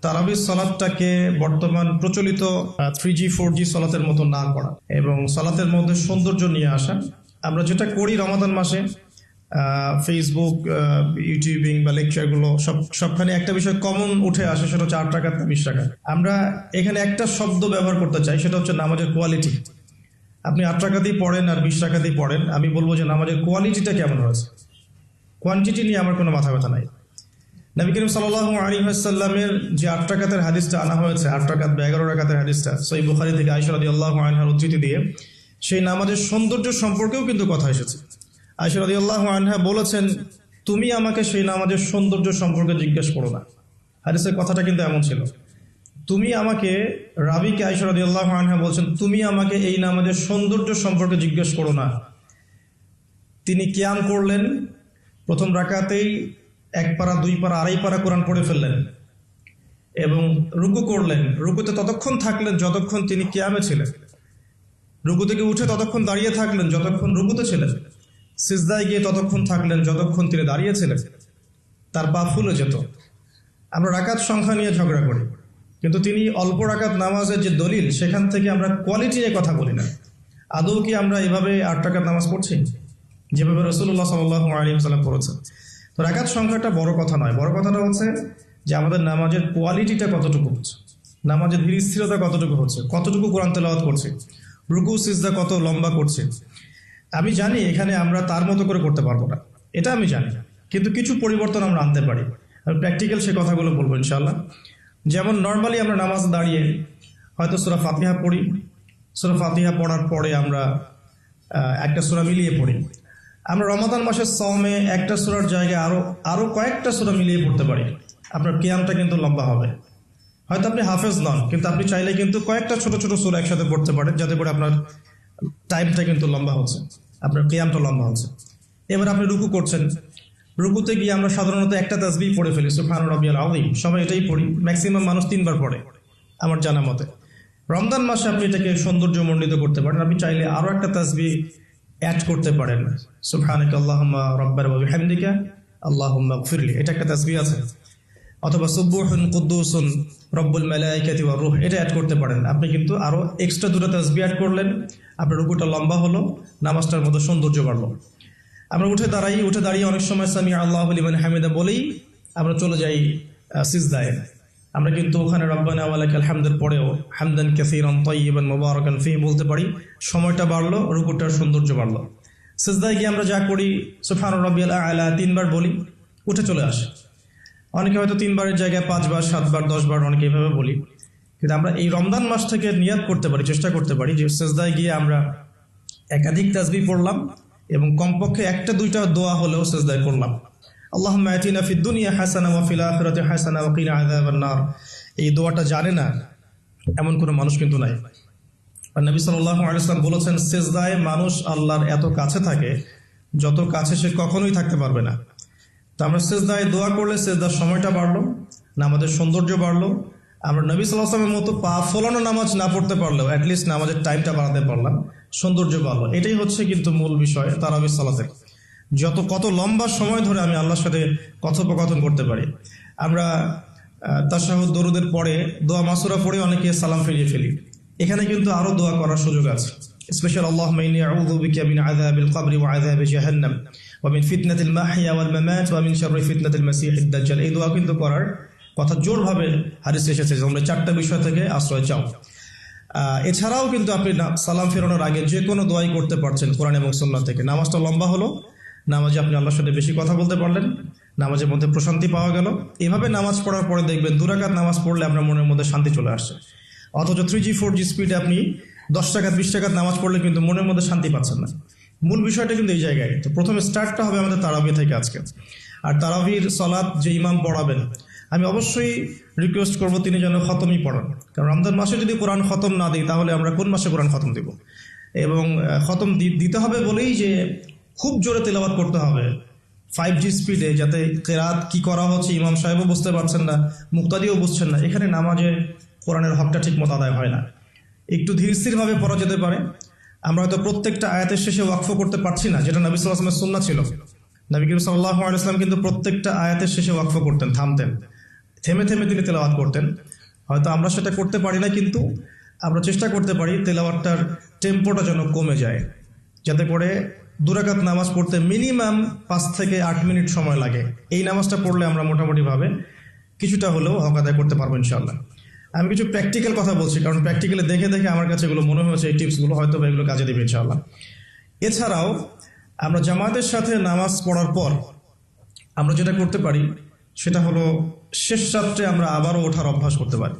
তারাবির সালাতটাকে বর্তমান প্রচলিত 3G 4G সালাতের মতো না করা এবং সালাতের মধ্যে সৌন্দর্য নিয়ে আসা। আমরা যেটা করি রমাদান মাসে ফেসবুক, ইউটিউবিং বা লেকচারগুলো সবখানে একটা বিষয় কমন উঠে আসে, সেটা হচ্ছে 8 রাকাত না 20 রাকাত। আমরা এখানে একটা শব্দ ব্যবহার করতে চাই, সেটা হচ্ছে নামাজের কোয়ালিটি। আপনি 8 রাকাতই পড়েন আর 20 রাকাতই পড়েন, আমি বলবো যে নামাজের কোয়ালিটিটা কেমন হয়েছে। কোয়ান্টিটি নিয়ে আমার কোনো মাথা ব্যথা নাই। নবী করিম সাল্লাল্লাহু আলাইহি ওয়াসাল্লামের যে 8 রাকাতের হাদিসটা আনা হয়েছে, 8 রাকাত বা 11 রাকাতের হাদিসটা সহিহ বুখারী থেকে আয়েশা রাদিয়াল্লাহু আনহার উদ্ধৃতি দিয়ে, সেই নামাজের সৌন্দর্য সম্পর্কেও কিন্তু কথা এসেছে। আয়েশা রাদিয়াল্লাহু আনহা বলেছেন, তুমি আমাকে সেই নামাজের সৌন্দর্য সম্পর্কে জিজ্ঞেস করো না। হাদিসের কথাটা কিন্তু এমন ছিল, তুমি আমাকে, রাবিকে আয়েশা রাদিয়াল্লাহু আনহা বলছেন, তুমি আমাকে এই নামাজের সৌন্দর্য সম্পর্কে জিজ্ঞেস করো না। তিনি কিয়াম করলেন, প্রথম রাকাতেই 1 পারা 2 পারা 2.5 পারা কোরআন পড়ে ফেললেন এবং রুকু করলেন। রুকুতে ততক্ষণ থাকলেন যতক্ষণ তিনি কিয়ামে ছিলেন। রুকু থেকে উঠে ততক্ষণ দাঁড়িয়ে থাকলেন যতক্ষণ রুকুতে ছিলেন। সিজদায় গিয়ে ততক্ষণ থাকলেন যতক্ষণ তিনি দাঁড়িয়েছিলেন। তার পা ফুলে যেত। আমরা রাকাত সংখ্যা নিয়ে ঝগড়া করি, কিন্তু তিনি অল্প রাকাত নামাজের যে দলিল, সেখান থেকে আমরা কোয়ালিটি নিয়ে কথা বলি না। আদৌ কি আমরা এভাবে 8 রাকাত নামাজ পড়ছি যেভাবে রাসূলুল্লাহ সাল্লাল্লাহু আলাইহি ওয়াসাল্লাম পড়েছেন? তো রাকাত সংখ্যাটা বড় কথা নয়, বড় কথাটা হচ্ছে যে আমাদের নামাজের কোয়ালিটিটা কতটুকু হচ্ছে, নামাজের ধীর স্থিরতা কতটুকু হচ্ছে, কতটুকু কোরআন তেলাওয়াত করছে, রুকু সিজদা কত লম্বা করছে। আমি জানি এখানে আমরা তার মতো করে করতে পারবো না, এটা আমি জানি, কিন্তু কিছু পরিবর্তন আমরা আনতে পারি। আমি প্র্যাকটিক্যাল সে কথাগুলো বলবো ইনশাআল্লাহ। যেমন নর্মালি আমরা নামাজ দাঁড়িয়ে হয়তো সূরা ফাতিহা পড়ি, সূরা ফাতিহা পড়ার পরে আমরা একটা সূরা মিলিয়ে পড়ি। আমরা রমাদান মাসের সওমে একটা সূরার জায়গায় আরো কয়েকটা সূরা মিলিয়ে পড়তে পারি। আপনার কিয়ামটা কিন্তু লম্বা হবে। হয়তো আপনি হাফেজ নন, কিন্তু আপনি চাইলে কিন্তু কয়েকটা ছোট ছোট সূরা একসাথে পড়তে পারেন, যাতে করে আপনার টাইমটা কিন্তু লম্বা হচ্ছে, আপনার কিয়ামটা লম্বা হচ্ছে। এবার আপনি রুকু করছেন, রুকুতে গিয়ে আমরা সাধারণত একটা তাসবিহ পড়ে ফেলি, সুবহান রাব্বিয়াল আযীম, সবাই এটাই পড়ি। ম্যাক্সিমাম মানুষ 3 বার পড়ে আমার জানা মতে। রমজান মাসে আপনি এটাকে সৌন্দর্যমণ্ডিত করতে পারেন। আপনি চাইলে আরো একটা তাসবিহ অ্যাড করতে পারেন, সুবহানাকা আল্লাহুম্মা রাব্বানা ওয়া বিহামদিকা আল্লাহুম্মা গফিরলি, এটা একটা তাসবিহ আছে। অথবা সুবহুন কুদ্দুসুন রব্বুল মালাইকাতি ওয়ার রূহ, এটা অ্যাড করতে পারেন। আপনি কিন্তু আরো এক্সট্রা 2টা তাসবিহ অ্যাড করলেন, আপনার রুকুটা লম্বা হলো, নামাজটার মধ্যে সৌন্দর্য বাড়লো। আমরা উঠে দাঁড়িয়ে অনেক সময় সামি আল্লাহু লিমান হামিদা বলেই আমরা চলে যাই সিজদায়। আমরা কিন্তু ওখানে রব্বানা ওয়া লাকাল হামদের পরেও হামদান কাসীরান তাইয়িবান মুবারাকান ফীহি বলতে পারি। সময়টা বাড়লো, রুকুটার সৌন্দর্য বাড়লো। সিজদায় গিয়ে আমরা যা করি, সুবহান রাব্বিয়াল আ'লা 3 বার বলি, উঠে চলে আসে। অনেকে হয়তো 3 বারের জায়গায় 5 বার, 7 বার, 10 বার অনেকে এইভাবে বলি। কিন্তু আমরা এই রমজান মাস থেকে নিয়াত করতে পারি, চেষ্টা করতে পারি যে সিজদায় গিয়ে আমরা একাধিক তাসবিহ পড়লাম এবং কমপক্ষে 1-2টা দোয়া হলেও সিজদায় করলাম। আল্লাহুম্মা আতিনা ফিদ দুনিয়া হাসানা ওয়া ফিল আখিরাতি হাসানা ওয়া কিনা আযাবান নার। এই দোয়াটা জানে না এমন কোনো মানুষ কিন্তু নাই। আর নবী সাল্লাল্লাহু আলাইহি ওয়াসাল্লাম বলেছেন, সিজদায় মানুষ আল্লাহর এত কাছে থাকে যত কাছে সে কখনোই থাকতে পারবে না। তো আমরা সিজদায় দোয়া করলে সিজদার সময়টা বাড়লো, নামাজের সৌন্দর্য বাড়লো। আমরা নবী সাল্লাল্লাহু আলাইহি ওয়াসাল্লামের মতো পা ফোলানো নামাজ না পড়তে পারলেও অ্যাটলিস্ট নামাজের টাইমটা বাড়াতে পারলাম, সৌন্দর্য বাড়লো। এটাই হচ্ছে কিন্তু মূল বিষয় তারাবির সালাতের। কত লম্বা সময় ধরে আমি আল্লাহর সাথে কথোপকথন করতে পারি। আমরা তাশাহুদ দরুদের পরে দোয়া মাসুরা পড়ে অনেকে সালাম ফিরিয়ে ফেলি। এখানে কিন্তু আরো দোয়া করার সুযোগ আছে। স্পেশাল আল্লাহুম্মা ইন্নী আউযু বিকা মিন আযাবিল কবরি ওয়া আযাবি জাহান্নাম ওয়া মিন ফিতনাতিল মাহইয়া ওয়াল মামাত ওয়া মিন শাররি ফিতনাতিল মাসীহিদ দাজ্জাল। এই দোয়া কিন্তু করার কথা জোরভাবে হাদিসে এসেছে, তোমরা 4টা বিষয় থেকে আশ্রয় চাও। এছাড়াও কিন্তু আপনি সালাম ফেরানোর আগে যে কোনো দোয়াই করতে পারছেন কোরআন এবং সুন্নাহ থেকে। নামাজটা লম্বা হলো, নামাজে আপনি আল্লাহর সাথে বেশি কথা বলতে পারলেন, নামাজের মধ্যে প্রশান্তি পাওয়া গেল। এভাবে নামাজ পড়ার পরে দেখবেন 2 রাকাত নামাজ পড়লে আপনার মনের মধ্যে শান্তি চলে আসছে। অথচ 3G 4G স্পিডে আপনি 10 রাকাত 20 রাকাত নামাজ পড়লে কিন্তু মনের মধ্যে শান্তি পাচ্ছেন না। মূল বিষয়টা কিন্তু এই জায়গায়। তো প্রথমে স্টার্টটা হবে আমাদের তারাবি থেকে আজকে। আর তারাবির সালাত যে ইমাম পড়াবেন, আমি অবশ্যই রিকোয়েস্ট করবো তিনি যেন খতমই পড়ান। কারণ রমজান মাসে যদি কোরআন খতম না দিই, তাহলে আমরা কোন মাসে কোরআন খতম দিব? এবং খতম দিতে হবে বলেই যে খুব জোরে তেলাওয়াত করতে হবে 5G স্পিডে, যাতে কেরাত কি করা হচ্ছে ইমাম সাহেবও বুঝতে পারছেন না, মুক্তাদিও বুঝছেন না। এখানে নামাজে কোরআনের হকটা ঠিক মতো আদায় হয় না। একটু ধীর স্থিরভাবে পড়া যেতে পারে। আমরা হয়তো প্রত্যেকটা আয়াতের শেষে ওয়াকফ করতে পারছি না, যেটা নবী সাল্লাল্লাহু আলাইহি ওয়াসাল্লামের সুন্নাহ ছিল। নবী করিম সাল্লাল্লাহু আলাইহি ওয়াসাল্লাম কিন্তু প্রত্যেকটা আয়াতের শেষে ওয়াকফ করতেন, থামতেন। থেমে থেমে তিনি তেলাওয়াত করতেন। হয়তো আমরা সেটা করতে পারি না, কিন্তু আমরা চেষ্টা করতে পারি তেলাওয়াতটার টেম্পোটা যেন কমে যায়, যাতে করে 2 রাকাত নামাজ পড়তে মিনিমাম 5 থেকে 8 মিনিট সময় লাগে। এই নামাজটা পড়লে আমরা মোটামুটিভাবে কিছুটা হলেও হক আদায় করতে পারবো ইনশাআল্লাহ। আমি কিছু প্র্যাকটিক্যাল কথা বলছি, কারণ প্র্যাকটিক্যালি দেখে দেখে আমার কাছে এগুলো মনে হয়েছে, এই টিপসগুলো হয়তো এগুলো কাজে দেবে ইনশাআল্লাহ। এছাড়াও আমরা জামাতের সাথে নামাজ পড়ার পর আমরা যেটা করতে পারি সেটা হলো শেষ রাত্রে আমরা আবারও ওঠার অভ্যাস করতে পারি।